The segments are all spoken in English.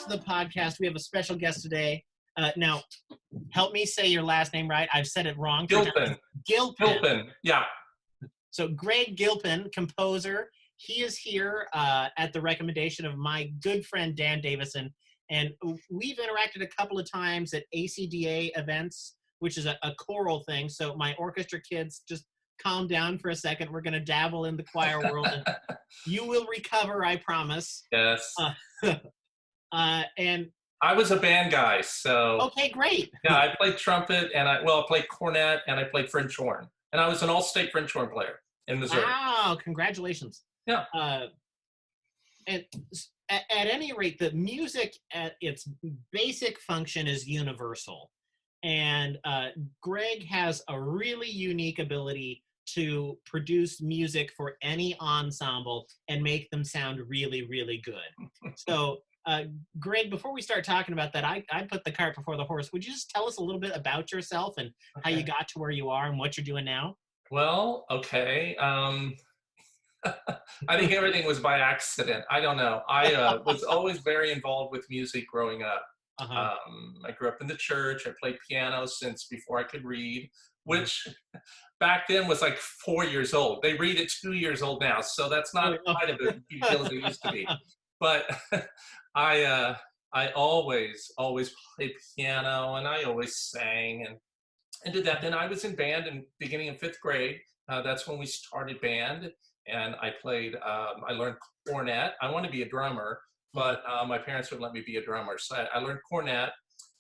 to the podcast. We have a special guest today. Now, help me say your last name right. I've said it wrong. Gilpin. Gilpin. Yeah. So Greg Gilpin, composer. He is here at the recommendation of my good friend Dan Davison. And we've interacted a couple of times at ACDA events, which is a choral thing. So my orchestra kids, just calm down for a second. We're going to dabble in the choir world. And you will recover, I promise. Yes. And I was a band guy, so. Okay, great. Yeah, I played trumpet, and I played cornet, and I played French horn. And I was an all-state French horn player in Missouri. Wow, congratulations. Yeah. And at any rate, the music at its basic function is universal. And Greg has a really unique ability to produce music for any ensemble and make them sound really, really good. So, Greg, before we start talking about that, I put the cart before the horse. Would you just tell us a little bit about yourself and how you got to where you are and what you're doing now? Well, okay. I think everything was by accident. I don't know. I was always very involved with music growing up. I grew up in the church. I played piano since before I could read, which back then was like 4 years old. They read at 2 years old now, so that's not quite a big deal as it used to be. But I always played piano, and I always sang and did that. Then I was in band in beginning of 5th grade. That's when we started band, and I played. I learned cornet. I wanted to be a drummer, but my parents wouldn't let me be a drummer, so I learned cornet,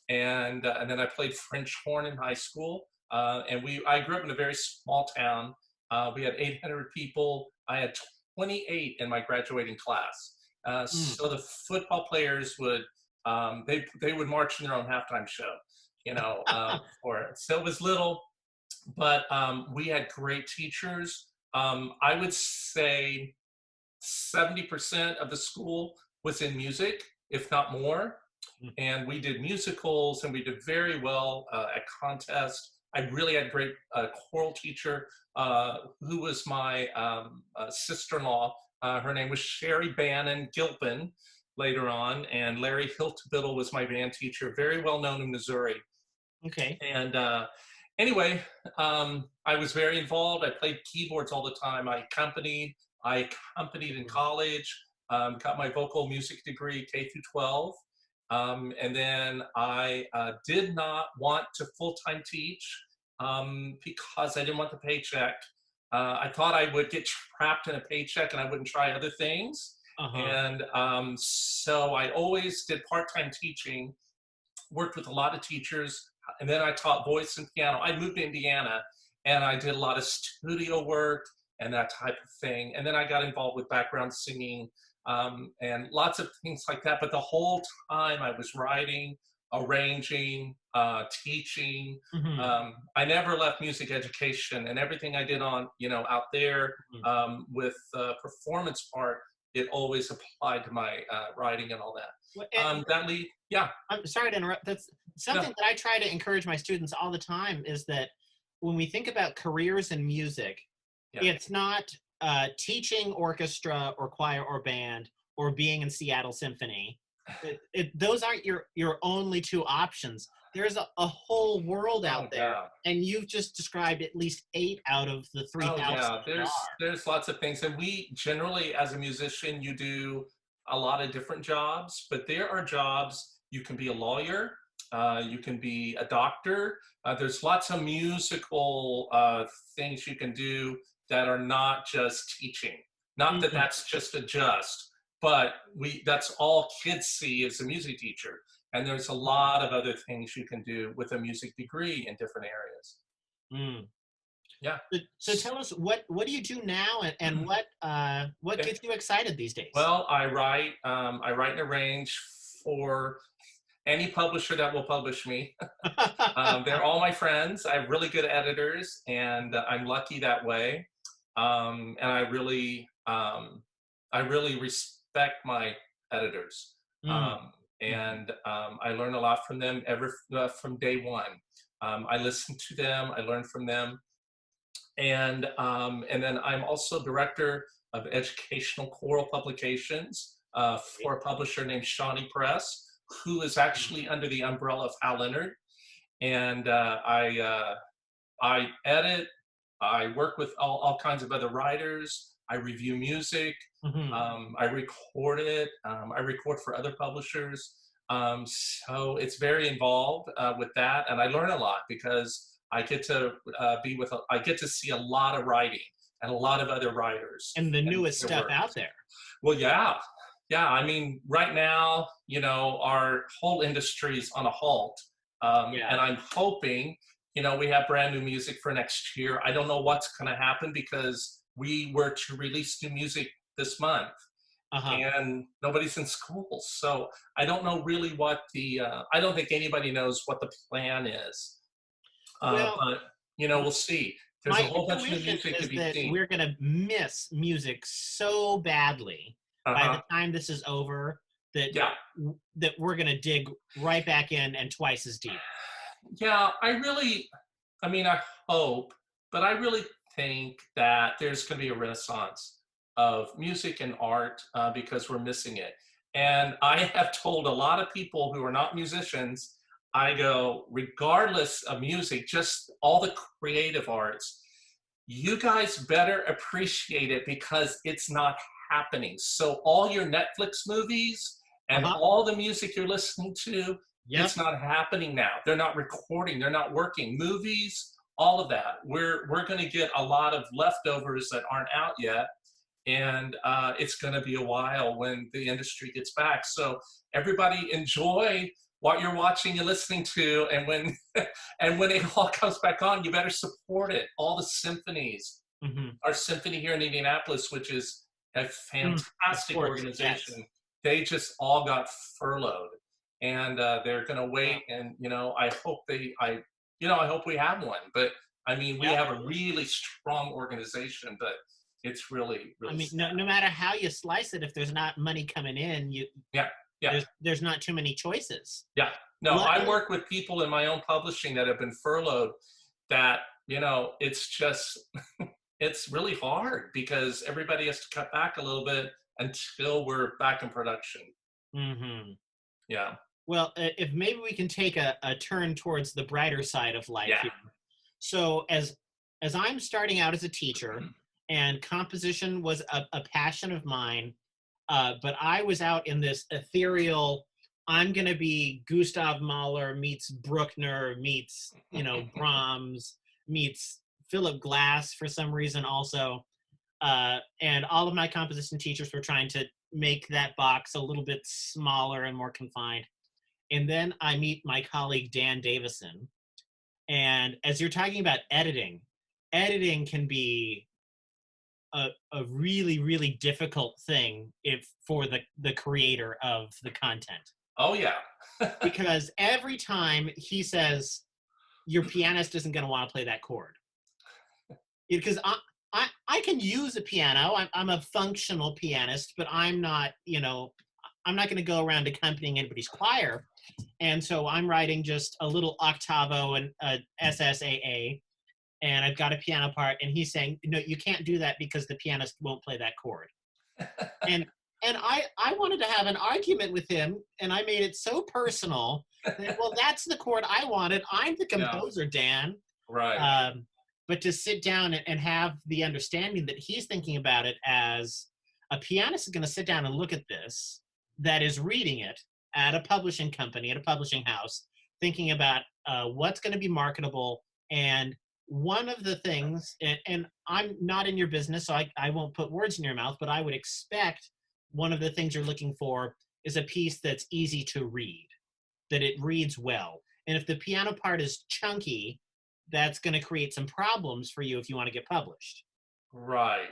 and then I played French horn in high school. I grew up in a very small town. We had 800 people. I had 28 in my graduating class. So the football players would they would march in their own halftime show, for it. So it was little, but we had great teachers. I would say 70% of the school was in music, if not more. And we did musicals, and we did very well at contests. I really had a great choral teacher who was my sister-in-law. Her name was Sherry Bannon Gilpin later on, and Larry Hiltbiddle was my band teacher, very well known in Missouri. Okay. And anyway, I was very involved. I played keyboards all the time. I accompanied in college, got my vocal music degree K through 12. And then I did not want to full-time teach because I didn't want the paycheck. I thought I would get trapped in a paycheck and I wouldn't try other things. And so I always did part-time teaching, worked with a lot of teachers, and then I taught voice and piano. I moved to Indiana, and I did a lot of studio work and that type of thing. And then I got involved with background singing and lots of things like that. But the whole time I was writing, arranging, teaching. I never left music education, and everything I did on, out there with the performance part, it always applied to my writing and all that. I'm sorry to interrupt. That's something that I try to encourage my students all the time, is that when we think about careers in music, it's not teaching orchestra or choir or band or being in Seattle Symphony. Those aren't your only two options. There's a whole world out there, and you've just described at least 8 out of the 3,000. There's lots of things, and we generally, as a musician, you do a lot of different jobs, but there are jobs. You can be a lawyer, you can be a doctor. There's lots of musical things you can do that are not just teaching. Not that that's just but that's all kids see as a music teacher. And there's a lot of other things you can do with a music degree in different areas. Yeah. So tell us, what do you do now, and what gets you excited these days? Well, I write and arrange for any publisher that will publish me. They're all my friends. I have really good editors, and I'm lucky that way. And I really respect my editors. And I learn a lot from them from day one. I listen to them, I learn from them. And then I'm also director of educational choral publications for a publisher named Shawnee Press. who is actually under the umbrella of Hal Leonard. And I edit, I work with all kinds of other writers, I review music, I record it, I record for other publishers. So it's very involved with that, and I learn a lot because I get to I get to see a lot of writing and a lot of other writers and the newest their stuff work. out there. Well, yeah. I mean, right now, our whole industry is on a halt, and I'm hoping, we have brand new music for next year. I don't know what's going to happen because we were to release new music this month. And nobody's in school. So I don't know really what I don't think anybody knows what the plan is. But, we'll see. There's a whole bunch of music to be seen. We're going to miss music so badly by the time this is over that we're going to dig right back in and twice as deep. Yeah, I hope, but I really think that there's going to be a renaissance of music and art because we're missing it. And I have told a lot of people who are not musicians, I go, regardless of music, just all the creative arts, you guys better appreciate it because it's not happening. So all your Netflix movies and all the music you're listening to, it's not happening now. They're not recording, they're not working. Movies, all of that. We're going to get a lot of leftovers that aren't out yet. And it's going to be a while when the industry gets back. So everybody enjoy what you're watching and listening to. And when it all comes back on, you better support it. All the symphonies. Our symphony here in Indianapolis, which is a fantastic organization, they just all got furloughed. And they're going to wait. And, I hope I hope we have one. But, I mean, we have a really strong organization, but it's really, really I mean, no matter how you slice it, if there's not money coming in, there's not too many choices. Yeah. No, I work with people in my own publishing that have been furloughed that, it's just, it's really hard because everybody has to cut back a little bit until we're back in production. Yeah. Well, if maybe we can take a turn towards the brighter side of life here. So as I'm starting out as a teacher, and composition was a passion of mine, but I was out in this ethereal, I'm going to be Gustav Mahler meets Bruckner meets, Brahms meets Philip Glass for some reason also. And all of my composition teachers were trying to make that box a little bit smaller and more confined. And then I meet my colleague, Dan Davison. And as you're talking about editing can be a really, really difficult thing for the creator of the content. Oh, yeah. Because every time he says, your pianist isn't going to want to play that chord. Because I can use a piano. I'm a functional pianist, but I'm not, I'm not going to go around accompanying anybody's choir. And so I'm writing just a little octavo and SSAA. And I've got a piano part, and he's saying, no, you can't do that because the pianist won't play that chord. and I wanted to have an argument with him, and I made it so personal that, well, that's the chord I wanted. I'm the composer, Dan. Right. But to sit down and have the understanding that he's thinking about it as a pianist is going to sit down and look at this, that is reading it at a publishing company, at a publishing house, thinking about what's going to be marketable. And one of the things, and I'm not in your business, so I won't put words in your mouth, but I would expect one of the things you're looking for is a piece that's easy to read, that it reads well. And if the piano part is chunky, that's going to create some problems for you if you want to get published. Right.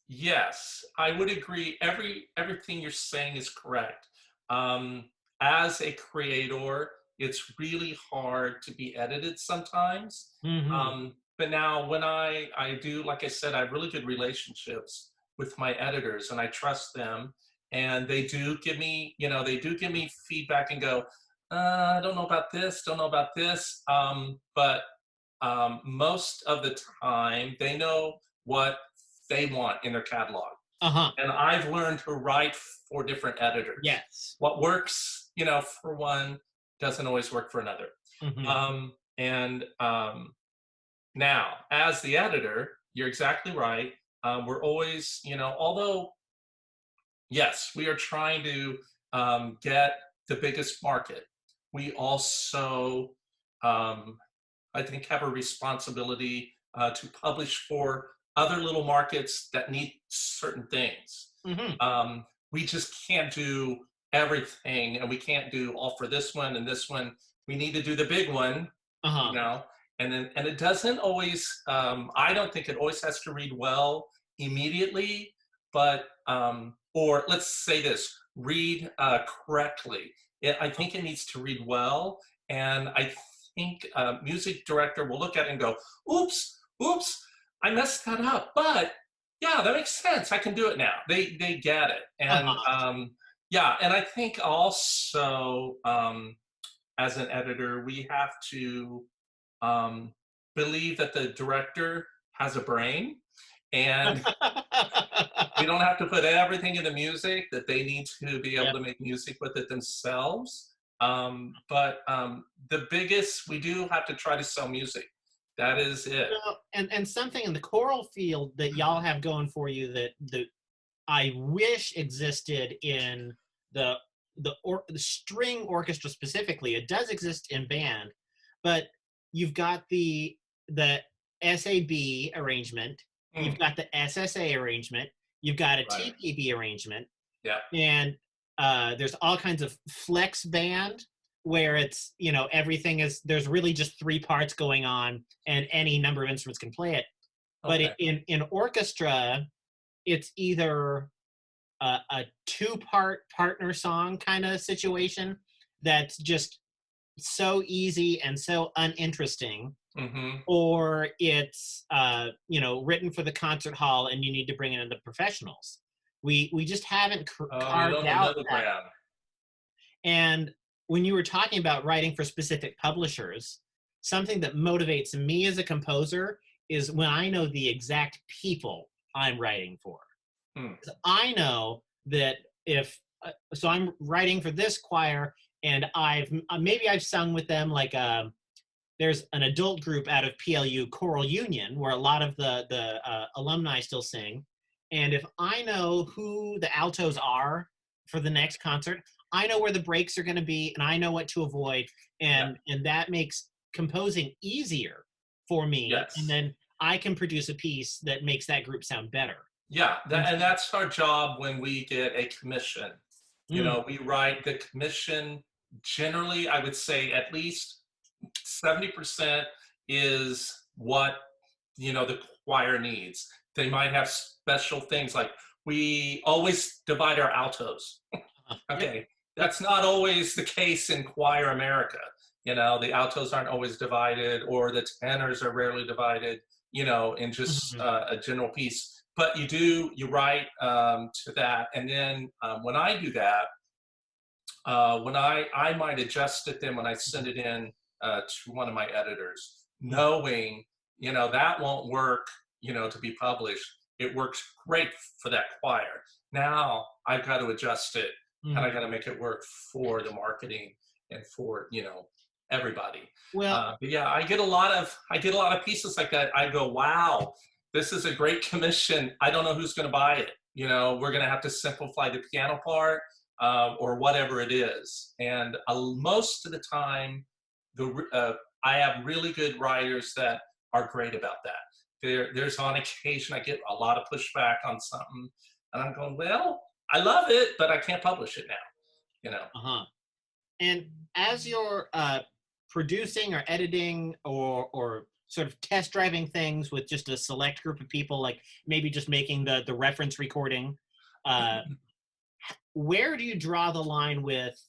Yes, I would agree. Everything you're saying is correct. As a creator, it's really hard to be edited sometimes. But now when I do, like I said, I have really good relationships with my editors and I trust them, and they do give me, feedback and go, I don't know about this, but most of the time they know what they want in their catalog. And I've learned to write for different editors. Yes. What works, for one doesn't always work for another. And now, as the editor, you're exactly right. We're always, although, yes, we are trying to get the biggest market, we also, I think, have a responsibility to publish for other little markets that need certain things. We just can't do everything, and we can't do all for this one and this one. We need to do the big one, and it doesn't always. I don't think it always has to read well immediately, but or let's say this: read correctly. I think it needs to read well, and I think music director will look at it and go, oops, I messed that up. But yeah, that makes sense. I can do it now. They get it. And and I think also as an editor, we have to believe that the director has a brain, and we don't have to put everything in the music, that they need to be able to make music with it themselves. But the biggest, we do have to try to sell music. That is it. And something in the choral field that y'all have going for you that I wish existed in the string orchestra specifically. It does exist in band, but you've got the SAB arrangement, you've got the SSA arrangement, you've got a TPB arrangement, and there's all kinds of flex band where it's, everything is, there's really just 3 parts going on and any number of instruments can play it. But in orchestra, it's either a 2-part partner song kind of situation that's just so easy and so uninteresting, or it's written for the concert hall and you need to bring in the professionals. We just haven't carved out that. And when you were talking about writing for specific publishers, something that motivates me as a composer is when I know the exact people I'm writing for. I know that so I'm writing for this choir, and I've sung with them, like there's an adult group out of PLU, Choral Union, where a lot of the alumni still sing. And if I know who the altos are for the next concert, I know where the breaks are going to be, and I know what to avoid, and that makes composing easier for me. And then I can produce a piece that makes that group sound better. And that's our job when we get a commission. We write the commission. Generally, I would say at least 70% is what the choir needs. They might have special things, like we always divide our altos. That's not always the case in Choir America. The altos aren't always divided, or the tenors are rarely divided, in just a general piece. But you write to that. And then when I do that, when I might adjust it then when I send it in to one of my editors, knowing, that won't work, to be published. It works great for that choir. Now I've got to adjust it, and I got to make it work for the marketing and for, everybody. But yeah, I get a lot of pieces like that. I go, wow, this is a great commission. I don't know who's going to buy it. We're going to have to simplify the piano part, or whatever it is. And most of the time, I have really good writers that are great about that. There's on occasion I get a lot of pushback on something, and I'm going, well, I love it, but I can't publish it now. And as you're producing or editing or sort of test driving things with just a select group of people, like maybe just making the reference recording, where do you draw the line with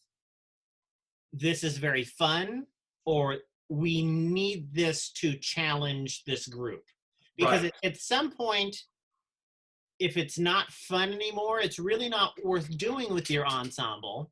this is very fun, or we need this to challenge this group? Because at some point, if it's not fun anymore, it's really not worth doing with your ensemble.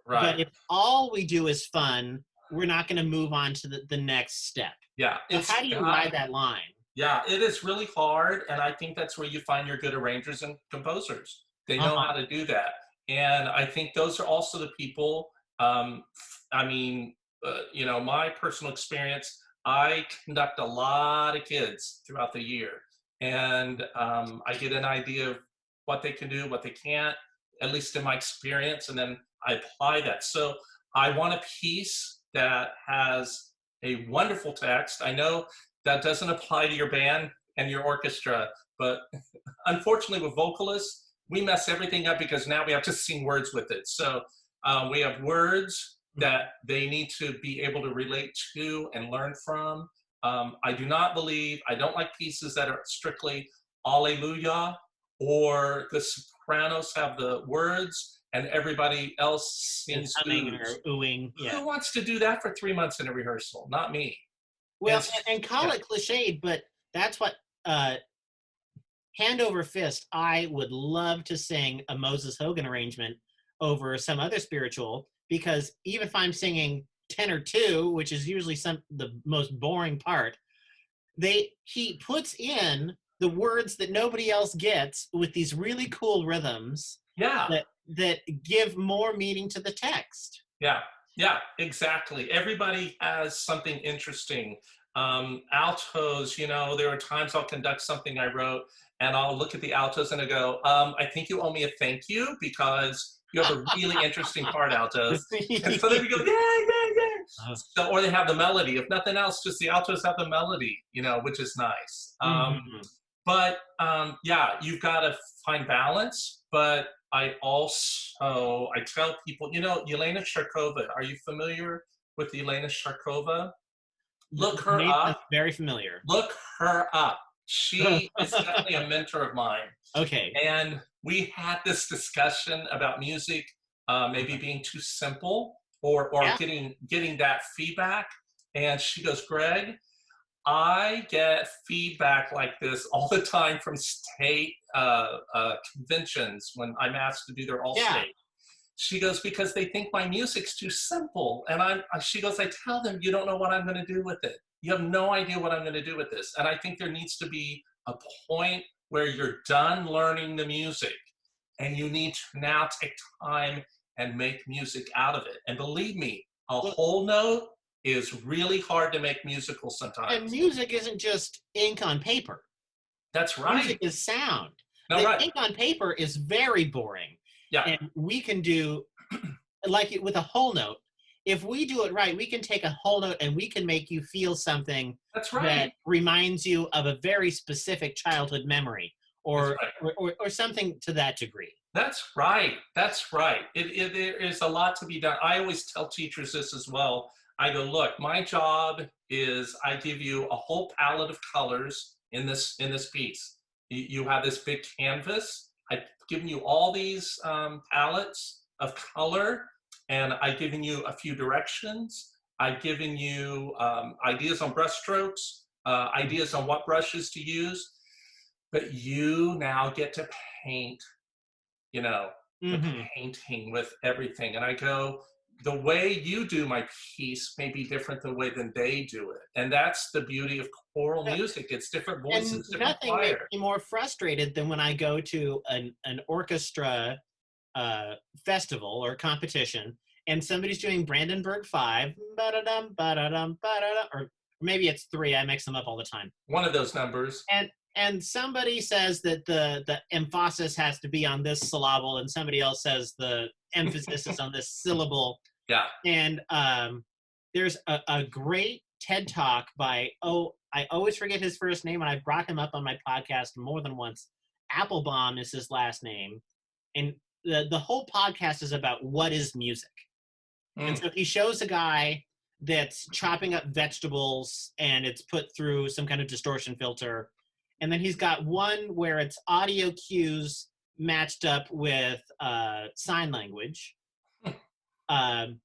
But if all we do is fun, we're not going to move on to the next step. So how do you ride that line? Yeah, it is really hard, and I think that's where you find your good arrangers and composers. They know Uh-huh. how to do that, and I think those are also the people. I mean, my personal experience. I conduct a lot of kids throughout the year, and I get an idea of what they can do, what they can't, at least in my experience, and then I apply that. So I want a piece that has a wonderful text. I know that doesn't apply to your band and your orchestra, but unfortunately with vocalists, we mess everything up because now we have to sing words with it. So we have words that they need to be able to relate to and learn from. I don't like pieces that are strictly Alleluia, or the sopranos have the words and everybody else Is sings humming or oohs. oohing. Yeah. Who wants to do that for 3 months in a rehearsal? Not me. Well, And and call yeah, it cliched, but that's what uh, hand over fist. I would love to sing a Moses Hogan arrangement over some other spiritual, because even if I'm singing tenor two, which is usually the most boring part, he puts in the words that nobody else gets with these really cool rhythms yeah, that give more meaning to the text. yeah, yeah, exactly. Everybody has something interesting. Altos, there are times I'll conduct something I wrote and I'll look at the altos and I go, I think you owe me a thank you because you have a really interesting part, altos. And so then we go, yeah, yeah, yeah. So, or they have the melody. If nothing else, just the altos have the melody, which is nice. Mhm. But yeah, you've got to find balance. But I tell people, Yelena Sharkova. Are you familiar with Yelena Sharkova? The Look her name up. sounds very familiar. Look her up. She is definitely a mentor of mine. Okay. And we had this discussion about music maybe being too simple or Yeah. getting that feedback. And she goes, Greg, I get feedback like this all the time from state conventions when I'm asked to do their all Yeah. state. She goes, because they think my music's too simple. And she goes, I tell them, you don't know what I'm going to do with it. You have no idea what I'm going to do with this. And I think there needs to be a point where you're done learning the music and you need to now take time and make music out of it. And believe me, a Well, whole note is really hard to make musical and sometimes. music isn't just ink on paper. That's Music right. is sound. No, The right. ink on paper is very boring. Yeah, And we can do, like it with a whole note. If we do it right, we can take a whole note and we can make you feel something that's that right. reminds you of a very specific childhood memory, That's or right. or something to that degree. That's right. That's right. There is a lot to be done. I always tell teachers this as well. I go, look, my job is I give you a whole palette of colors in this piece. You have this big canvas. I've given you all these palettes of color, and I've given you a few directions. I've given you ideas on brush strokes, ideas on what brushes to use. But you now get to paint you know, the Hmm. painting with everything. And I go, the way you do my piece may be different the way than they do it. And that's the beauty of choral music. It's different And voices, different nothing makes choir. me more frustrated than when I go to an orchestra festival or competition, and somebody's doing Brandenburg 5, ba-da-dum, ba-da-dum, ba-da-dum, or maybe it's 3. I mix them up all the time. One of those numbers. And somebody says that the emphasis has to be on this syllable, and somebody else says the emphasis is on this syllable. Yeah. And there's a great TED talk by, I always forget his first name, and I brought him up on my podcast more than once. Applebaum is his last name, and the whole podcast is about what is music. And Mm. so he shows a guy that's chopping up vegetables, and it's put through some kind of distortion filter. And then he's got one where it's audio cues matched up with sign language. And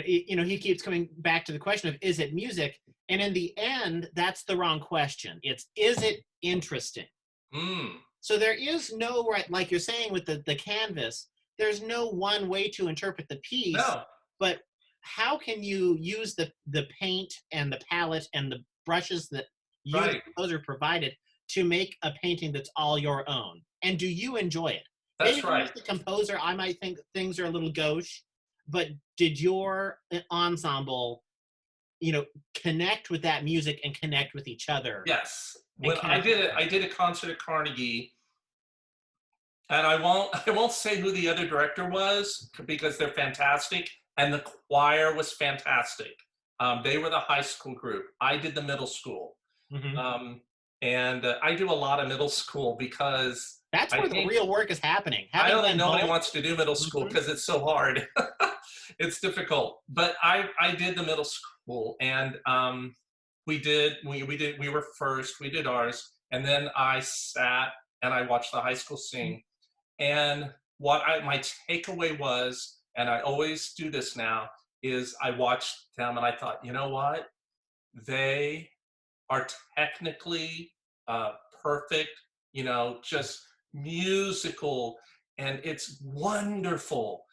he keeps coming back to the question of, is it music? And in the end, that's the wrong question. It's, is it interesting? Mm. So there is no, right, like you're saying with the canvas, there's no one way to interpret the piece, No. but how can you use the paint and the palette and the brushes that you, the Right. composer, provided to make a painting that's all your own. And do you enjoy it? Maybe That's if I right. was the composer, I might think things are a little gauche, but did your ensemble, connect with that music and connect with each other Yes. and When connect with I did a concert at Carnegie, and I won't say who the other director was because they're fantastic, and the choir was fantastic. They were the high school group. I did the middle school. Mhm. Um, and I do a lot of middle school because That's I where the think real work is happening. I Having know that done nobody both. wants to do middle school Mhm. because it's so hard. It's difficult. But I did the middle school, and we were first. We did ours, and then I sat and I watched the high school sing. And my takeaway was, and I always do this now, is I watched them and I thought, you know what? They are technically perfect, just musical, and it's wonderful.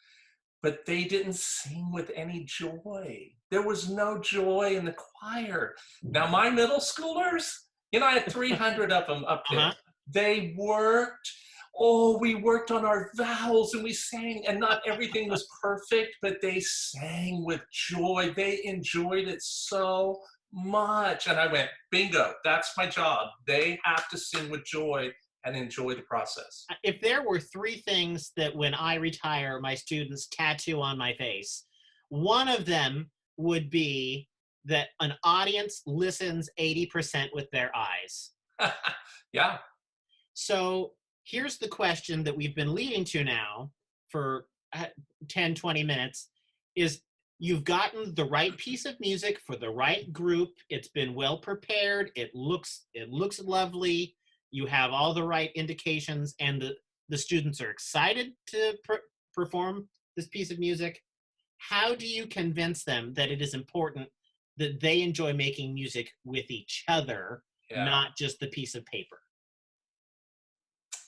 But they didn't sing with any joy. There was no joy in the choir. Now, my middle schoolers, I had 300 of them up there. Uh-huh. They worked. Oh, we worked on our vowels and we sang, and not everything was perfect, but they sang with joy. They enjoyed it so much. And I went, bingo, that's my job. They have to sing with joy and enjoy the process. If there were three things that when I retire, my students tattoo on my face, one of them would be that an audience listens 80% with their eyes. Yeah. So here's the question that we've been leading to now for 10, 20 minutes is you've gotten the right piece of music for the right group. It's been well prepared. It looks lovely. You have all the right indications, and the students are excited to perform this piece of music. How do you convince them that it is important that they enjoy making music with each other, Yeah. not just the piece of paper?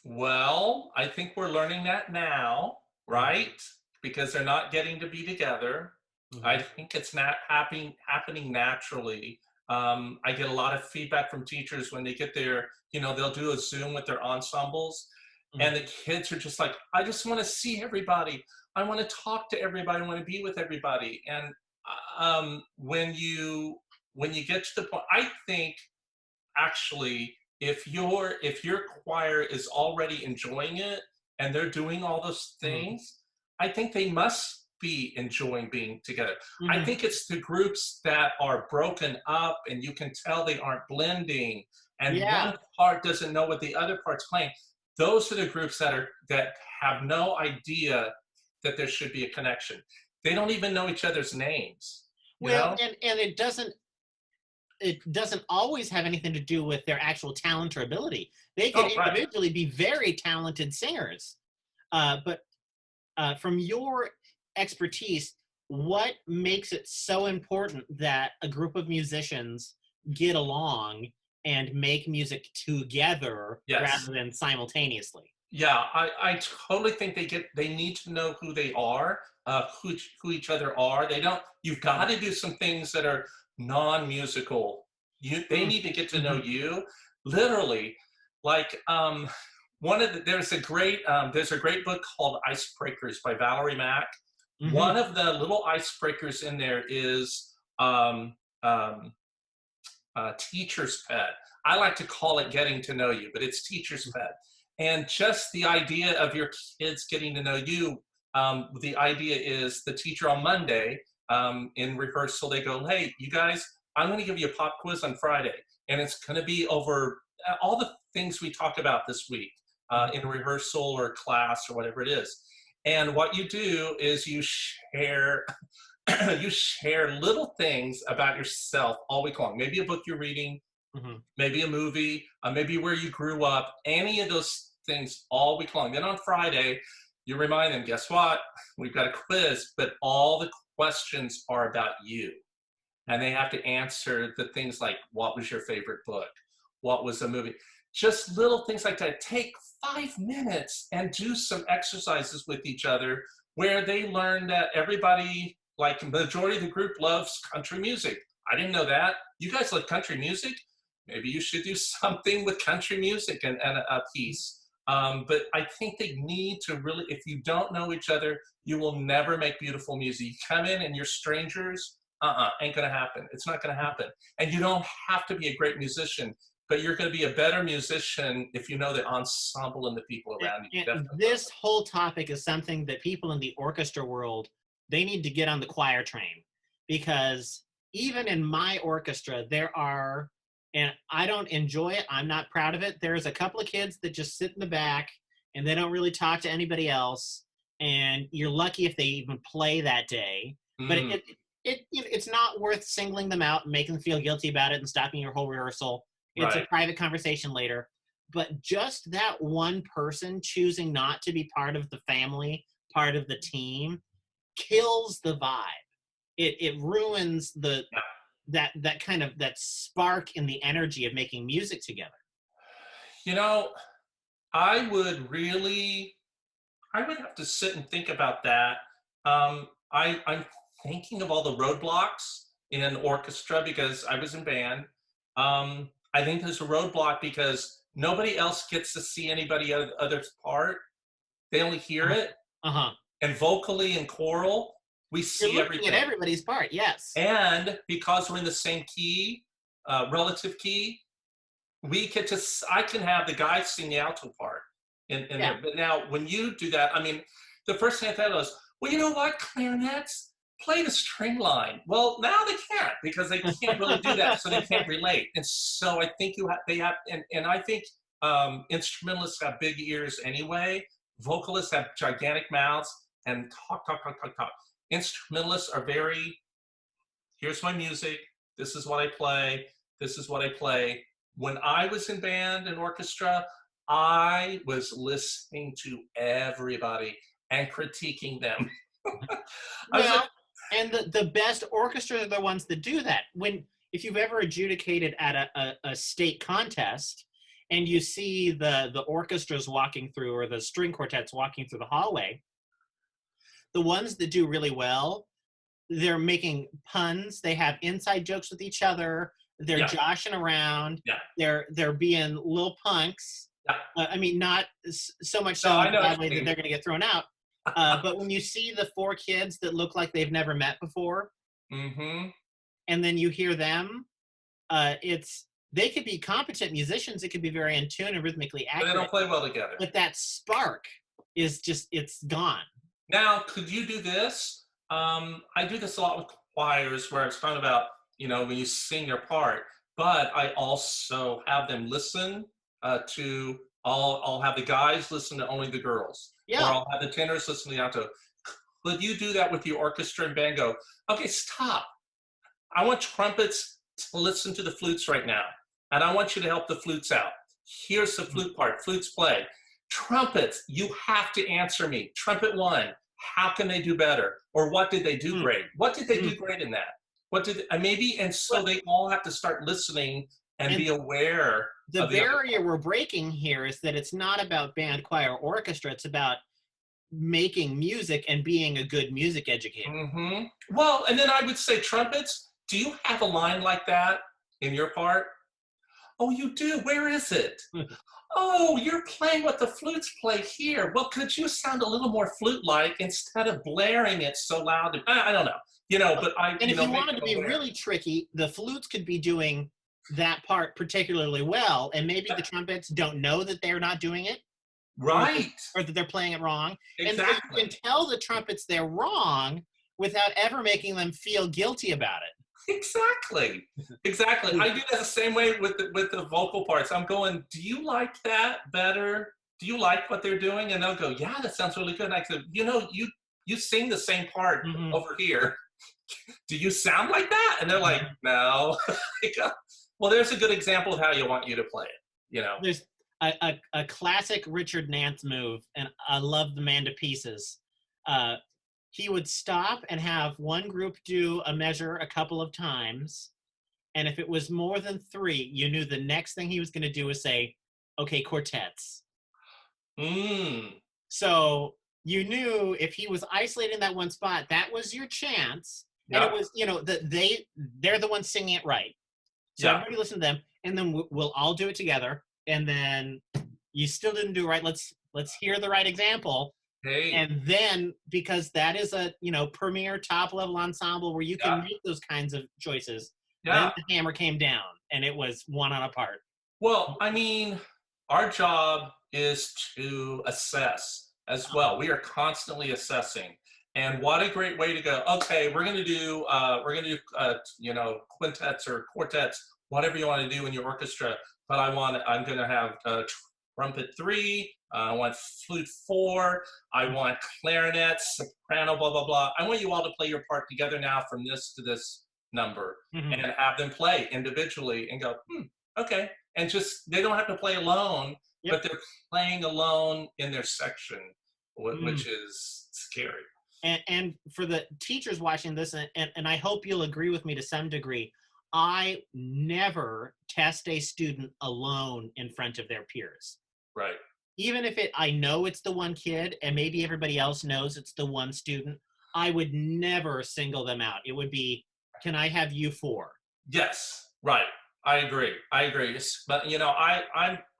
Well, I think we're learning that now, right? Because they're not getting to be together. Mm-hmm. I think it's not happening naturally. I get a lot of feedback from teachers when they get there. They'll do a Zoom with their ensembles, and the kids are just like, I just want to see everybody. I want to talk to everybody. I want to be with everybody. And when you get to the point, I think actually if your choir is already enjoying it and they're doing all those things, I think they must be enjoying being together. I think it's the groups that are broken up and you can tell they aren't blending, and one part doesn't know what the other part's playing. Those are the groups that have no idea that there should be a connection. They don't even know each other's names. Well, and it doesn't always have anything to do with their actual talent or ability. They could individually be very talented singers. But from your expertise, what makes it so important that a group of musicians get along and make music together rather than simultaneously? Yeah, I totally think they need to know who they are, who each other are. You've got to do some things that are non-musical. They need to get to know you, literally. Like there's a great book called Icebreakers by Valerie Mack. One of the little icebreakers in there is teacher's pet. I like to call it getting to know you, but it's teacher's pet. And just the idea of your kids getting to know you, the idea is the teacher on Monday in rehearsal, they go, hey, you guys, I'm going to give you a pop quiz on Friday. And it's going to be over all the things we talk about this week in rehearsal or class or whatever it is. And what you do is you share you share little things about yourself all week long. Maybe a book you're reading, maybe a movie, maybe where you grew up, any of those things all week long. Then on Friday, you remind them, guess what? We've got a quiz, but all the questions are about you. And they have to answer the things like, what was your favorite book? What was a movie? Just little things like that. Take 5 minutes and do some exercises with each other where they learn that everybody, like the majority of the group, loves country music. I didn't know that. You guys love country music? maybe you should do something with country music and a piece. But I think they need to really, if you don't know each other, you will never make beautiful music. You come in and you're strangers, ain't gonna happen. It's not gonna happen. And you don't have to be a great musician, but you're gonna be a better musician if you know the ensemble and the people around you. And this whole topic is something that people in the orchestra world, they need to get on the choir train, because even in my orchestra, there are, and I don't enjoy it, I'm not proud of it, there's a couple of kids that just sit in the back and they don't really talk to anybody else, and you're lucky if they even play that day. But it's not worth singling them out and making them feel guilty about it and stopping your whole rehearsal. It's a private conversation later. But just that one person choosing not to be part of the family, part of the team, kills the vibe. It ruins that kind of that spark in the energy of making music together. You know, I would have to sit and think about that. I'm thinking of all the roadblocks in an orchestra because I was in band. I think there's a roadblock because nobody else gets to see anybody other's part. They only hear it. And vocally and choral, we see everything. At everybody's part, yes. And because we're in the same key, relative key, we get to, I can have the guys sing the alto part. But now, when you do that, I mean, the first thing I thought was, well, you know what, clarinets, play the string line. Well, now they can't because they can't really do that, so they can't relate. And so I think and I think instrumentalists have big ears anyway. Vocalists have gigantic mouths and talk. Instrumentalists are very, here's my music, this is what I play, this is what I play. When I was in band and orchestra, I was listening to everybody and critiquing them. And the best orchestras are the ones that do that. If you've ever adjudicated at a state contest and you see the orchestras walking through, or the string quartets walking through the hallway, the ones that do really well, they're making puns, they have inside jokes with each other, they're joshing around, they're being little punks. I mean, not so much so that way that they're going to get thrown out. But when you see the four kids that look like they've never met before, and then you hear them, they could be competent musicians. It could be very in tune and rhythmically accurate. But they don't play well together. But that spark is just, it's gone. Now, could you do this? I do this a lot with choirs where it's kind of about, when you sing your part, but I also have them listen to, I'll have the guys listen to only the girls. Or I'll have the tenors listen to the alto. Could you do that with your orchestra and band? Go, okay, stop. I want trumpets to listen to the flutes right now. And I want you to help the flutes out. Here's the flute part. Flutes play. Trumpets, you have to answer me. Trumpet one, how can they do better? Or what did they do great? What did they do great in that? And so they all have to start listening and be aware. The barrier we're breaking here is that it's not about band, choir, orchestra. It's about making music and being a good music educator. Well, and then I would say trumpets, do you have a line like that in your part? Oh, you do? Where is it? Oh, you're playing what the flutes play here. Well, could you sound a little more flute-like instead of blaring it so loud? I don't know. But And if you wanted to be really tricky, the flutes could be doing that part particularly well, and maybe the trumpets don't know that they're not doing it. Right. Or that they're playing it wrong. Exactly. And so you can tell the trumpets they're wrong without ever making them feel guilty about it. Exactly. I do that the same way with the vocal parts. I'm going, do you like that better? Do you like what they're doing? And they'll go, yeah, that sounds really good. And I said, you sing the same part over here. Do you sound like that? And they're like, no. Well, there's a good example of how you want you to play it. There's a classic Richard Nance move, and I love the man to pieces. He would stop and have one group do a measure a couple of times, and if it was more than three, you knew the next thing he was going to do was say, okay, quartets. So you knew if he was isolating that one spot, that was your chance. And it was, they're the ones singing it right. So everybody listened to them. and then we'll all do it together. And then you still didn't do right. Let's hear the right example. Hey, And then, because that is a, premier top level ensemble where you can yeah, make those kinds of choices, then yeah. the hammer came down and it was one on a part. Well, I mean, our job is to assess as well. We are constantly assessing. And what a great way to go. Okay, quintets or quartets, whatever you want to do in your orchestra. But I'm going to have trumpet 3. I want flute 4. I want clarinet, soprano, blah, blah, blah. I want you all to play your part together now from this to this number, Mm-hmm. and have them play individually and go, okay. And just, they don't have to play alone, Yep. but they're playing alone in their section, which is scary. And for the teachers watching this, and I hope you'll agree with me to some degree, I never test a student alone in front of their peers. Right. Even if I know it's the one kid and maybe everybody else knows it's the one student, I would never single them out. It would be, can I have you 4? Yes, right. I agree. But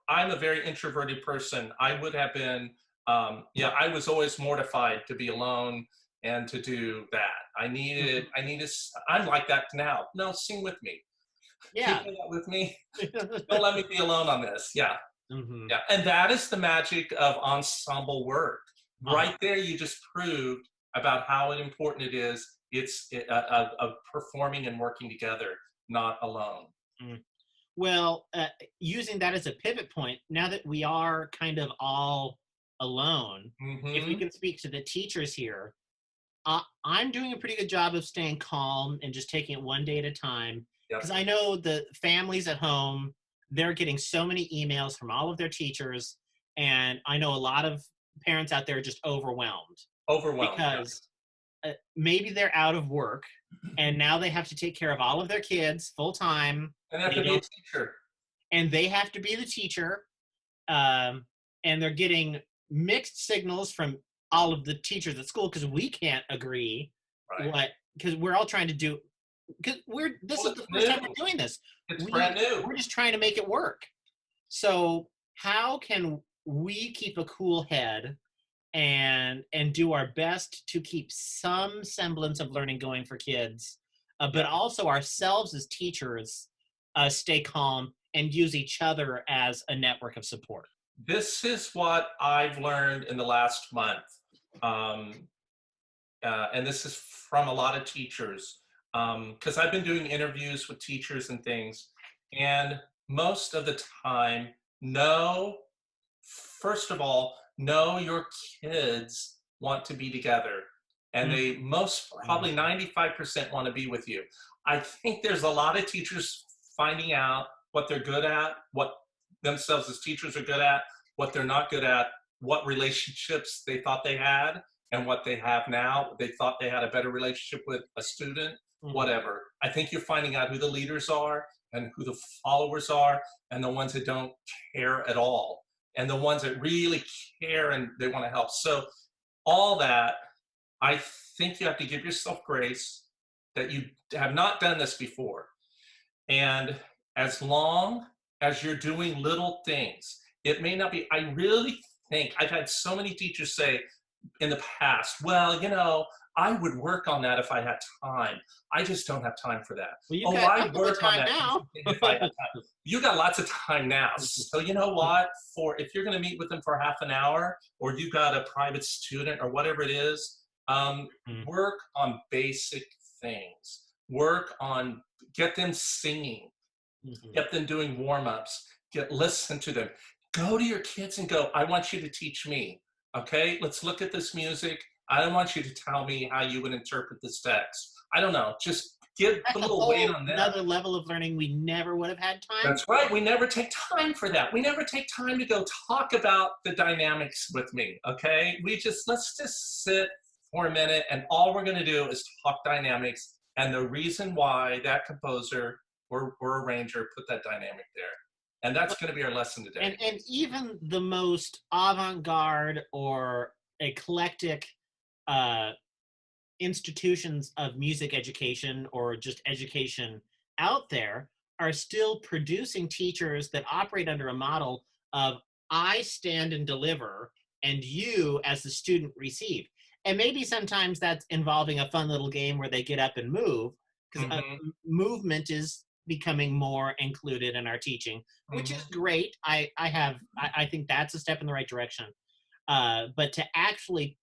I'm a very introverted person. I would have been, I was always mortified to be alone and to do that. I'm like that now. No, sing with me. Yeah. Keep that with me. Don't let me be alone on this. Yeah. Mm-hmm. Yeah. And that is the magic of ensemble work. Right there, you just proved about how important it is. It's of performing and working together, not alone. Well, using that as a pivot point, now that we are kind of all alone, if we can speak to the teachers here, I'm doing a pretty good job of staying calm and just taking it one day at a time. Because I know the families at home, they're getting so many emails from all of their teachers. And I know a lot of parents out there are just overwhelmed. Because maybe they're out of work and now they have to take care of all of their kids full time. And they have to be a teacher. And they have to be the teacher. And they're getting mixed signals from all of the teachers at school because we can't agree because we're all trying to do, because this is the first time we're doing this. It's brand new. We're just trying to make it work. So how can we keep a cool head and do our best to keep some semblance of learning going for kids, but also ourselves as teachers stay calm and use each other as a network of support? This is what I've learned in the last month. And this is from a lot of teachers, because I've been doing interviews with teachers and things, and most of the time, first of all, know your kids want to be together, and they probably 95% want to be with you. I think there's a lot of teachers finding out what they're good at, what themselves as teachers are good at, what they're not good at, what relationships they thought they had and what they have now. They thought they had a better relationship with a student, whatever. I think you're finding out who the leaders are and who the followers are, and the ones that don't care at all, and the ones that really care and they want to help. So all that, I think you have to give yourself grace that you have not done this before. And as long as you're doing little things, it may not be, I really think, I've had so many teachers say in the past, well, I would work on that if I had time. I just don't have time for that. Well, I'd work on that now. If I had time. You got lots of time now. So you know what? If you're going to meet with them for half an hour, or you've got a private student or whatever it is, work on basic things. Get them singing. Get them doing warm-ups. Listen to them. Go to your kids and go, I want you to teach me. Okay, let's look at this music. I don't want you to tell me how you would interpret this text. I don't know. Just put a little weight on that. Another level of learning we never would have had time That's for. right. We never take time for that. We never take time to go talk about the dynamics with me. Okay, let's just sit for a minute, and all we're going to do is talk dynamics and the reason why that composer or arranger put that dynamic there. And that's going to be our lesson today. And even the most avant-garde or eclectic institutions of music education or just education out there are still producing teachers that operate under a model of I stand and deliver, and you, as the student, receive. And maybe sometimes that's involving a fun little game where they get up and move, because Mm-hmm. movement is becoming more included in our teaching, which is Mm-hmm. great. I think that's a step in the right direction. But to actually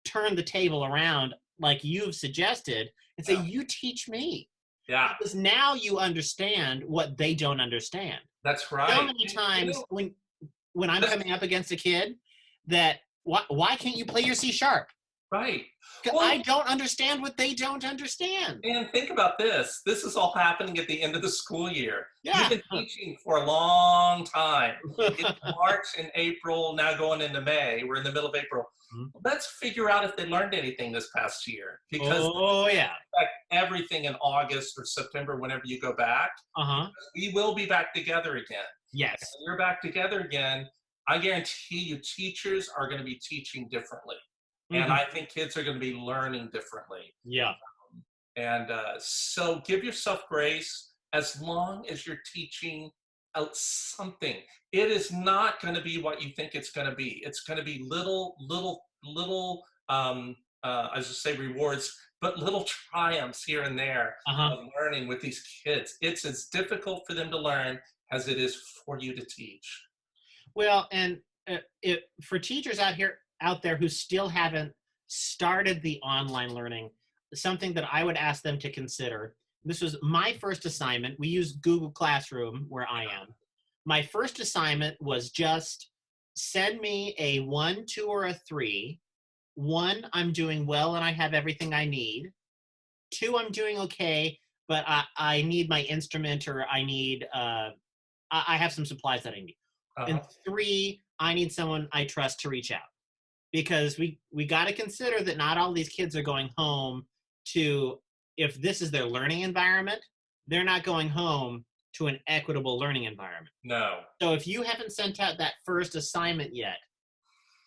turn the table around like you've suggested and say, Yeah. you teach me, Yeah. because now you understand what they don't understand. That's So right. many And, times when I'm that's coming up against a kid that why can't you play your C sharp? right. 'Cause I Well, don't understand what they don't understand. and think about this. This is all happening at the end of the school year. You've Yeah. been teaching for a long time. It's March and April, now going into May. We're in the middle of April. Let's figure out if they learned anything this past year, because Oh yeah. affect everything in August or September whenever you go back. Uh-huh. We will be back together again. Yes. When you're back together again, I guarantee you teachers are going to be teaching differently. And Mhm. I think kids are going to be learning differently. Yeah. And so give yourself grace as long as you're teaching out something. It is not going to be what you think it's going to be. It's going to be little, I just say rewards, but little triumphs here and there Uh-huh. of learning with these kids. It's as difficult for them to learn as it is for you to teach. Well, and for teachers out there who still haven't started the online learning, something that I would ask them to consider. This was my first assignment. We use Google Classroom where I am. My first assignment was just send me a 1, 2, or a 3. 1, I'm doing well and I have everything I need. 2, I'm doing okay, but I need my instrument, or I need I have some supplies that I need. And Uh-huh. 3, I need someone I trust to reach out, because we got to consider that not all these kids are going home to, if this is their learning environment, they're not going home to an equitable learning environment. No. So if you haven't sent out that first assignment yet,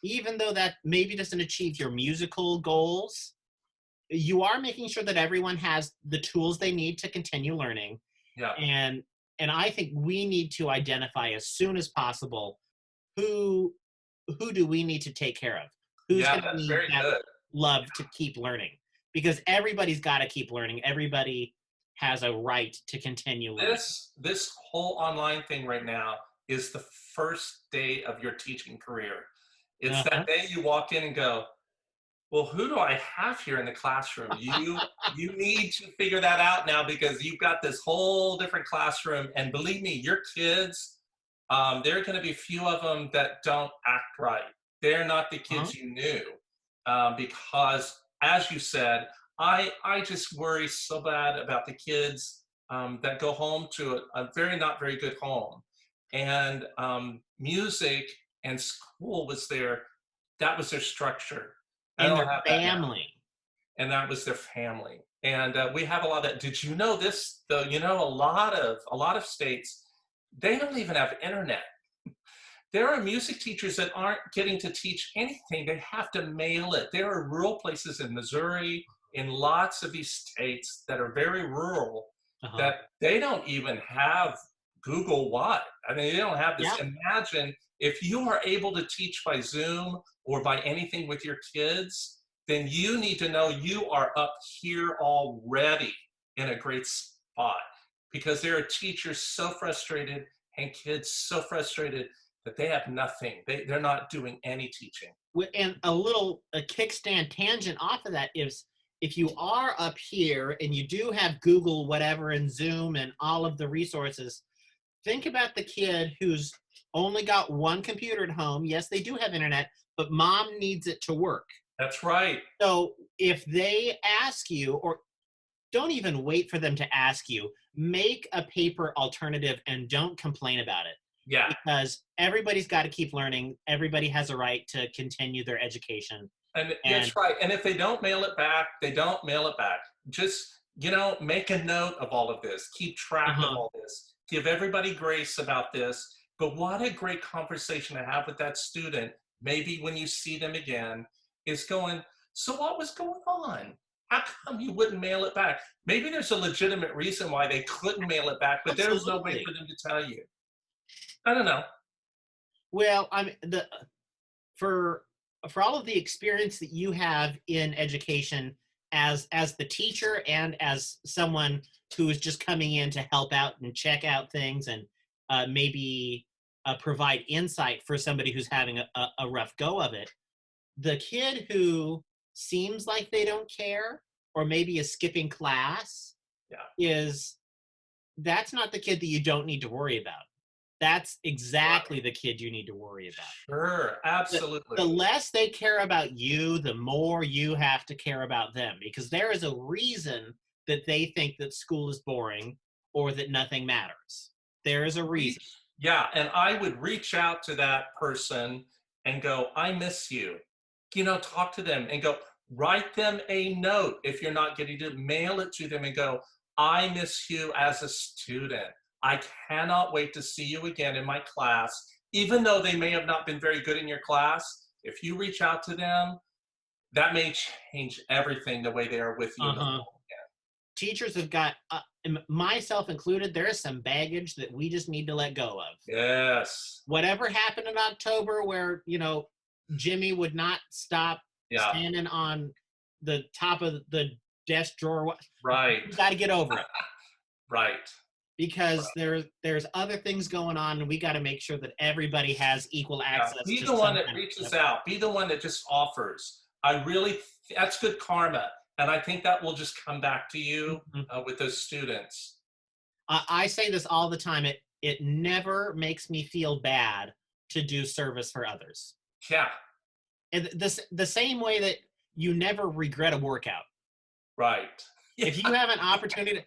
even though that maybe doesn't achieve your musical goals, you are making sure that everyone has the tools they need to continue learning. Yeah. And I think we need to identify as soon as possible who who do we need to take care of, who's Yeah, going to that's need very that good. love to keep learning, because everybody's got to keep learning. Everybody has a right to continue learning. This whole online thing right now is the first day of your teaching career. It's Uh-huh. that day you walk in and go, well, who do I have here in the classroom? You need to figure that out now, because you've got this whole different classroom. And believe me, your kids, there are going to be a few of them that don't act right. They're not the Uh-huh. kids you knew, because, as you said, I just worry so bad about the kids that go home to a very not very good home, and music and school was their, that was their structure. I In don't their have that now, family. and that was their family. And we have a lot of. Did you know this though? You know, a lot of states, they don't even have internet. There are music teachers that aren't getting to teach anything. They have to mail it. There are rural places in Missouri, in lots of these states that are very rural, Uh-huh. that they don't even have Google What. I mean, they don't have this. Yeah. Imagine if you are able to teach by Zoom or by anything with your kids, then you need to know you are up here already in a great spot, because there are teachers so frustrated and kids so frustrated that they have nothing. They're not doing any teaching. And a kickstand tangent off of that is, if you are up here and you do have Google whatever and Zoom and all of the resources, think about the kid who's only got one computer at home. Yes, they do have internet, but mom needs it to work. That's right. So if they ask you, or don't even wait for them to ask you, make a paper alternative and don't complain about it, Yeah. because everybody's got to keep learning. Everybody has a right to continue their education. And And that's right. And if they don't mail it back, they don't mail it back. Just, make a note of all of this. Keep track of uh-huh. all this. Give everybody grace about this. But what a great conversation to have with that student, maybe when you see them again, is going, so what was going on? How come you wouldn't mail it back? Maybe there's a legitimate reason why they couldn't mail it back, but there's no way Absolutely. for them to tell you. I don't know. Well, I mean, for for all of the experience that you have in education as the teacher and as someone who is just coming in to help out and check out things and maybe provide insight for somebody who's having a rough go of it, the kid who seems like they don't care or maybe is skipping class Yeah. is that's not the kid that you don't need to worry about. That's exactly Right. the kid you need to worry about. Sure. The Absolutely. less they care about you, the more you have to care about them because there is a reason that they think that school is boring or that nothing matters. There is a reason. Yeah, and I would reach out to that person and go, I miss you. Talk to them and go, write them a note if you're not getting to mail it to them and go, I miss you as a student. I cannot wait to see you again in my class. Even though they may have not been very good in your class, if you reach out to them, that may change everything the way they are with you in the Uh-huh. fall again. Teachers have got, myself included, there is some baggage that we just need to let go of. Yes. Whatever happened in October where, Jimmy would not stop Yeah. standing on the top of the desk drawer. Right. We got to get over it Right. because there's other things going on and we got to make sure that everybody has equal Yeah, access be to the one some that kind reaches of. out. Be the one that just offers. That's good karma. And I think that will just come back to you Mhm. with those students. I say this all the time. It never makes me feel bad to do service for others. Yeah, And the same way that you never regret a workout. right. Yeah, If you have an opportunity to,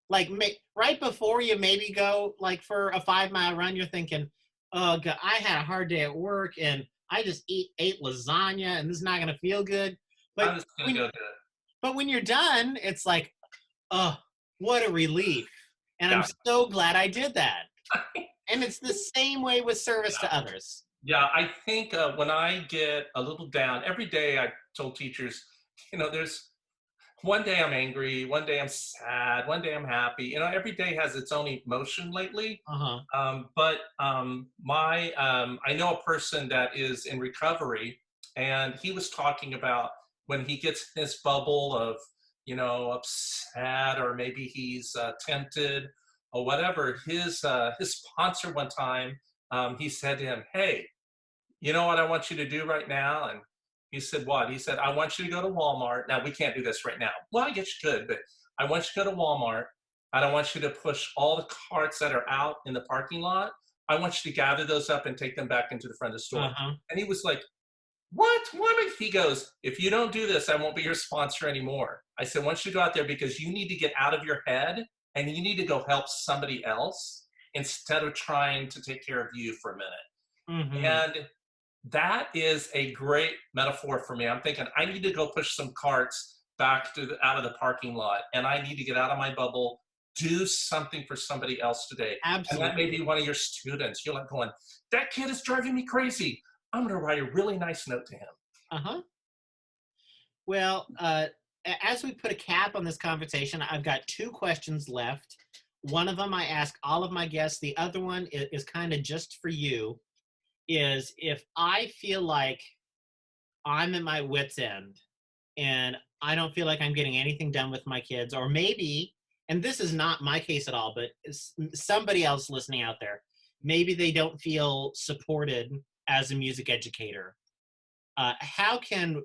like, right before you maybe go like for a 5 mile run, you're thinking, "Oh God, I had a hard day at work and I just ate lasagna and this is not going to feel good." But I'm just going to when go do it. when you're done, it's like, "Oh, what a relief!" And I'm Yeah. so glad I did that. And it's the same way with service to others. Yeah, I think when I get a little down, every day I told teachers, there's one day I'm angry, one day I'm sad, one day I'm happy. Every day has its own emotion lately. Uh huh. I know a person that is in recovery, and he was talking about when he gets in this bubble of, upset, or maybe he's tempted or whatever. His sponsor one time, he said to him, "Hey, you know what I want you to do right now?" And he said, "What?" He said, "I want you to go to Walmart. Now, we can't do this right now. Well, I guess you could, but I want you to go to Walmart. I don't want you to push all the carts that are out in the parking lot. I want you to gather those up and take them back into the front of the Uh store." huh. And he was like, "What? What?" He goes, "If you don't do this, I won't be your sponsor anymore." I said, "I want you to go out there because you need to get out of your head and you need to go help somebody else instead of trying to take care of you for a minute." Mm-hmm. And that is a great metaphor for me. I'm thinking I need to go push some carts back out of the parking lot, and I need to get out of my bubble, do something for somebody else today. And that may Absolutely. be one of your students. You're like going, "That kid is driving me crazy. I'm going to write a really nice note to him." Uh huh. Well, as we put a cap on this conversation, I've got two questions left. One of them I ask all of my guests. The other one is kind of just for you. Is if I feel like I'm at my wit's end and I don't feel like I'm getting anything done with my kids, or maybe, and this is not my case at all, but somebody else listening out there, maybe they don't feel supported as a music educator. How can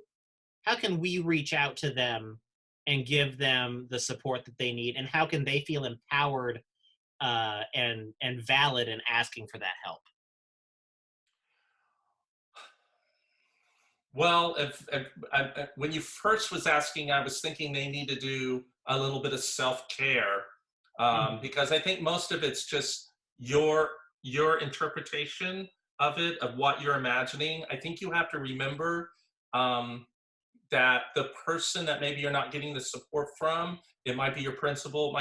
we reach out to them and give them the support that they need, and how can they feel empowered and valid in asking for that help? Well, when you first was asking, I was thinking they need to do a little bit of self-care, Mhm. because I think most of it's just your your interpretation of it, of what you're imagining. I think you have to remember um, that the person that maybe you're not getting the support from, it might be your principal,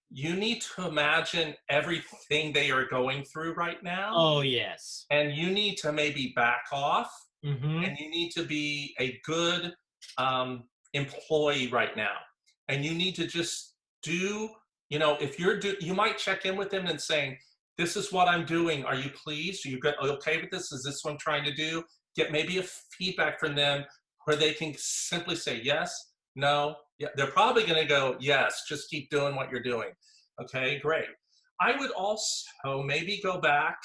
you need to imagine everything they are going through right now, Oh yes. and you need to maybe back off, Hmm. and you need to be a good um, employee right now, and you need to just do, if you might check in with them and saying, this is what I'm doing. Are you pleased? Are you okay with this? Is this what I'm trying to do? Get maybe a feedback from them where they can simply say yes, no. Yeah, they're probably going to go, yes, just keep doing what you're doing. Okay, great. I would also maybe go back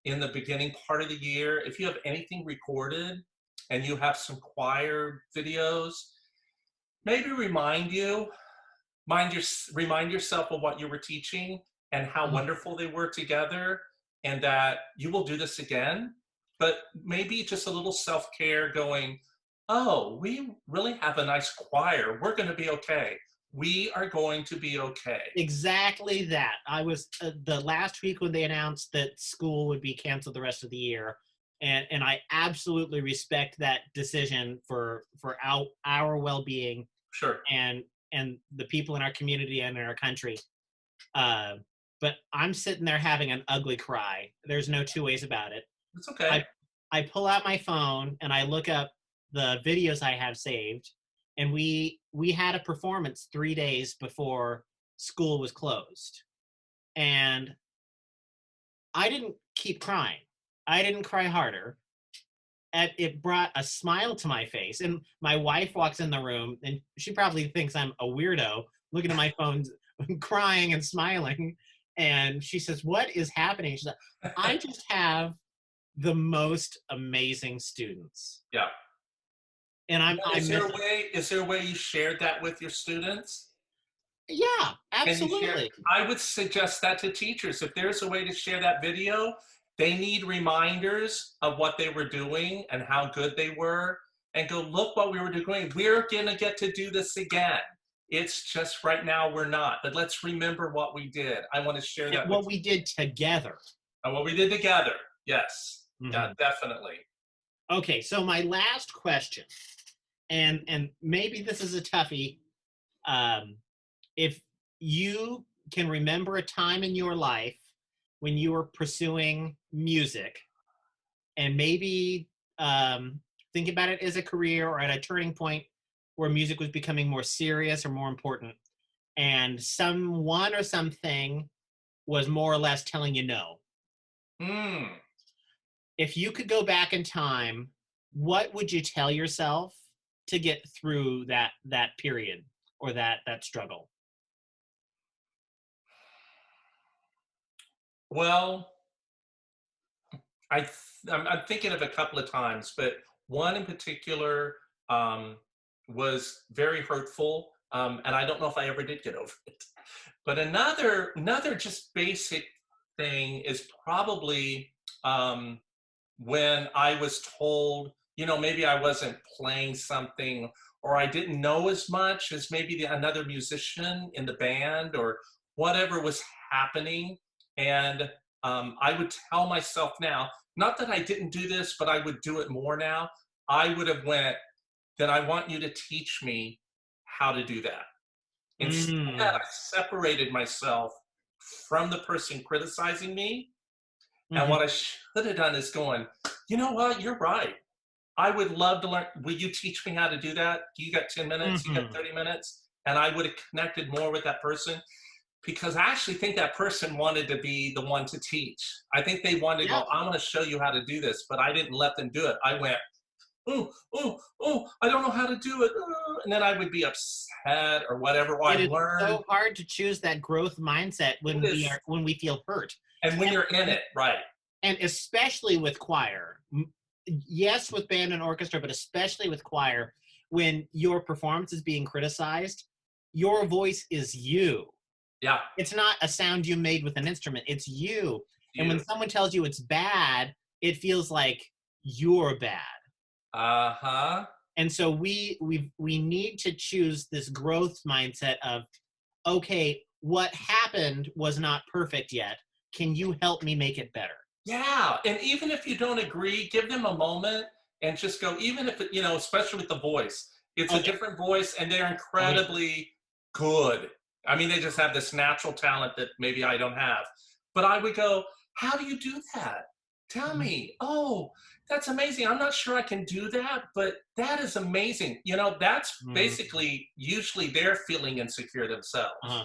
in the beginning part of the year, if you have anything recorded and you have some choir videos, maybe remind yourself of what you were teaching and how wonderful they were together, and that you will do this again. But maybe just a little self-care, going, oh, we really have a nice choir. We're going to be okay. We are going to be okay. Exactly that. I was the last week when they announced that school would be canceled the rest of the year, and I absolutely respect that decision for our well-being. Sure. And the people in our community and in our country. But I'm sitting there having an ugly cry. There's no two ways about it. It's okay. I pull out my phone and I look up the videos I have saved, and we had a performance 3 days before school was closed. And I didn't keep crying. I didn't cry harder. It brought a smile to my face. And my wife walks in the room, and she probably thinks I'm a weirdo looking at my phone, crying and smiling. And she says, what is happening? She's like, I just have the most amazing students. Yeah. And is there a way you shared that with your students? Yeah, absolutely. I would suggest that to teachers. If there's a way to share that video, they need reminders of what they were doing and how good they were, and go, look what we were doing. We're going to get to do this again. It's just right now we're not. But let's remember what we did. I want to share that. What we did together. And what we did together. Yes. Mm-hmm. Yeah, definitely. Okay, so my last question, and maybe this is a toughie. If you can remember a time in your life when you were pursuing music, and maybe think about it as a career or at a turning point where music was becoming more serious or more important, and someone or something was more or less telling you no. If you could go back in time, what would you tell yourself to get through that period or that struggle? Well, I'm thinking of a couple of times, but one in particular was very hurtful, and I don't know if I ever did get over it. But another just basic thing is probably when I was told, maybe I wasn't playing something, or I didn't know as much as maybe another musician in the band, or whatever was happening. And I would tell myself now, not that I didn't do this, but I would do it more now. I would have went, then I want you to teach me how to do that. Instead, I separated myself from the person criticizing me. And what I should have done is going, you know what, you're right. I would love to learn. Will you teach me how to do that? You got 10 minutes, you got 30 minutes. And I would have connected more with that person, because I actually think that person wanted to be the one to teach. I think they wanted to go, I'm going to show you how to do this, but I didn't let them do it. I went, oh, I don't know how to do it. And then I would be upset or whatever. Well, it's so hard to choose that growth mindset when we feel hurt. And when you're in it, right. And especially with choir. Yes, with band and orchestra, but especially with choir, when your performance is being criticized, your voice is you. Yeah. It's not a sound you made with an instrument. It's you. And when someone tells you it's bad, it feels like you're bad. Uh-huh. And so we need to choose this growth mindset of, okay, what happened was not perfect yet. Can you help me make it better? Yeah. And even if you don't agree, give them a moment and just go, even if, especially with the voice, it's a different voice and they're incredibly good. I mean, they just have this natural talent that maybe I don't have. But I would go, how do you do that? Tell me. Oh, that's amazing. I'm not sure I can do that, but that is amazing. That's basically usually they're feeling insecure themselves. Uh-huh.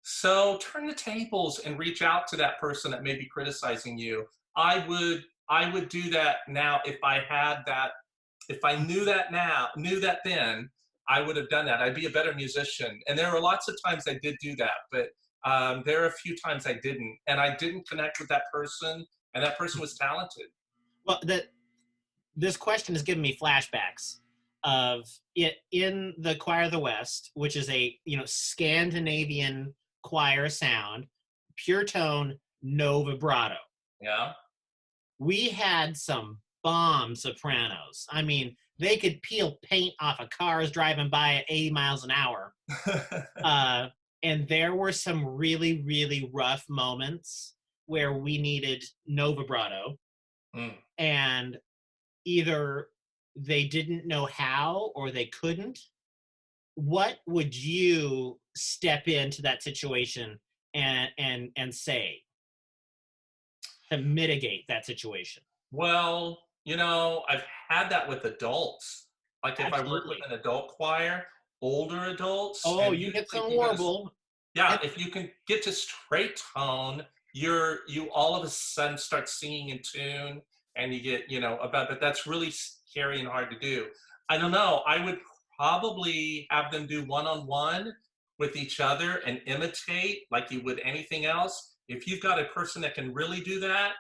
So turn the tables and reach out to that person that may be criticizing you. I would do that now if I had that. If I knew that then, I would have done that. I'd be a better musician. And there were lots of times I did do that, but there are a few times I didn't, and I didn't connect with that person, and that person was talented. Well, this question has given me flashbacks of it in the Choir of the West, which is a Scandinavian choir sound, pure tone, no vibrato. Yeah. We had some bomb sopranos. I mean, they could peel paint off of cars driving by at 80 miles an hour. And there were some really, really rough moments where we needed no vibrato. And either they didn't know how or they couldn't. What would you step into that situation and say to mitigate that situation? Well, I've had that with adults. Like if I work with an adult choir, older adults. Oh, you get some warble. Yeah, if you can get to straight tone, you all of a sudden start singing in tune, and you get, but that's really scary and hard to do. I don't know. I would probably have them do one-on-one with each other and imitate like you would anything else. If you've got a person that can really do that,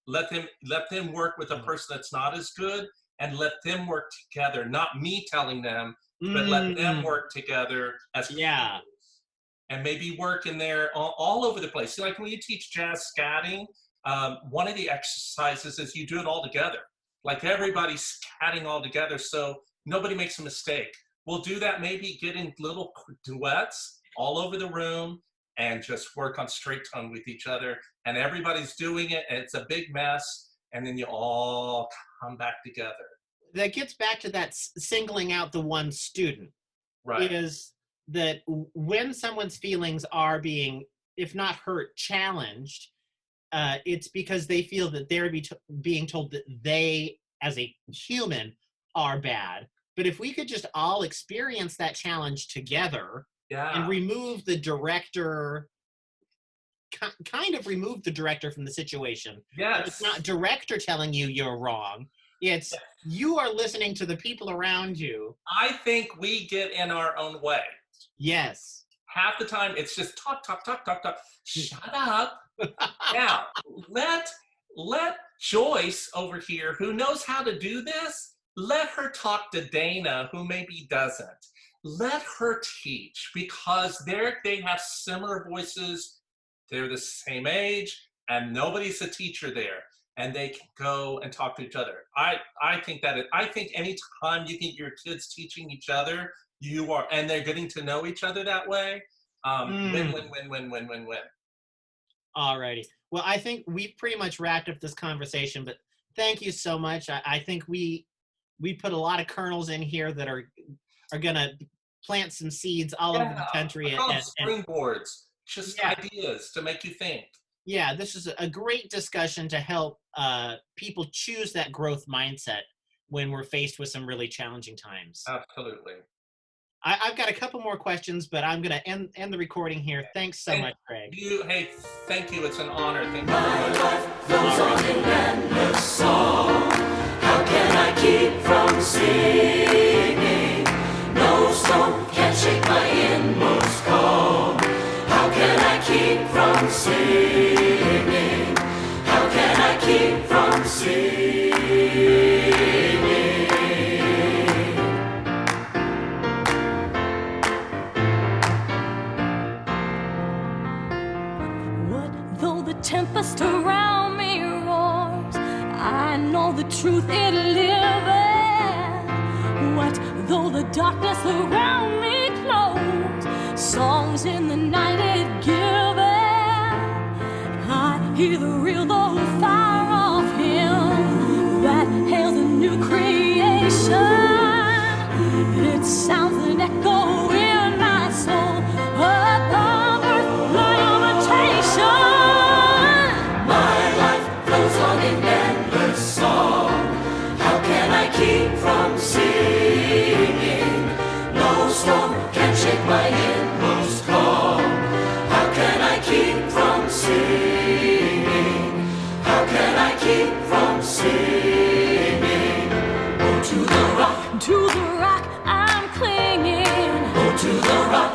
let them work with a person that's not as good, and let them work together. Not me telling them, but let them work together as yeah. And maybe work in there all over the place. See, like when you teach jazz scatting, one of the exercises is you do it all together. Like everybody's scatting all together, so nobody makes a mistake. We'll do that, maybe get in little duets all over the room and just work on straight tone with each other. And everybody's doing it, and it's a big mess, and then you all come back together. That gets back to that singling out the one student. Right. Is that when someone's feelings are being, if not hurt, challenged, it's because they feel that they're being told that they, as a human, are bad. But if we could just all experience that challenge together and remove the director, kind of remove the director from the situation. Yes. It's not director telling you you're wrong. It's you are listening to the people around you. I think we get in our own way. Yes. Half the time it's just talk. Shut up. Now, let Joyce over here, who knows how to do this, let her talk to Dana, who maybe doesn't. Let her teach, because they have similar voices. They're the same age, and nobody's a teacher there. And they can go and talk to each other. I think any time you get your kids teaching each other, and they're getting to know each other that way, win. All righty. Well, I think we've pretty much wrapped up this conversation, but thank you so much. I think we put a lot of kernels in here that are going to plant some seeds all over the country. I call them springboards, just ideas to make you think. Yeah, this is a great discussion to help people choose that growth mindset when we're faced with some really challenging times. Absolutely. I've got a couple more questions, but I'm going to end the recording here. Thanks so much, Greg. Thank you. It's an honor. Thank you. My life goes on in endless song. How can I keep from singing? No storm can shake my inmost calm. How can I keep from singing? How can I keep from singing? What though the tempest around me roars? I know the truth it liveth. What though the darkness around me close? Songs in the night it giveth. I hear the real though far of him that hails a new creation. It sounds an echo in my soul above earth lamentation. My life flows on in endless song. keep from singing? No storm can shake my inmost calm. How can I keep from singing? How can I keep from singing? Oh, to the rock To the rock I'm clinging. Oh, to the rock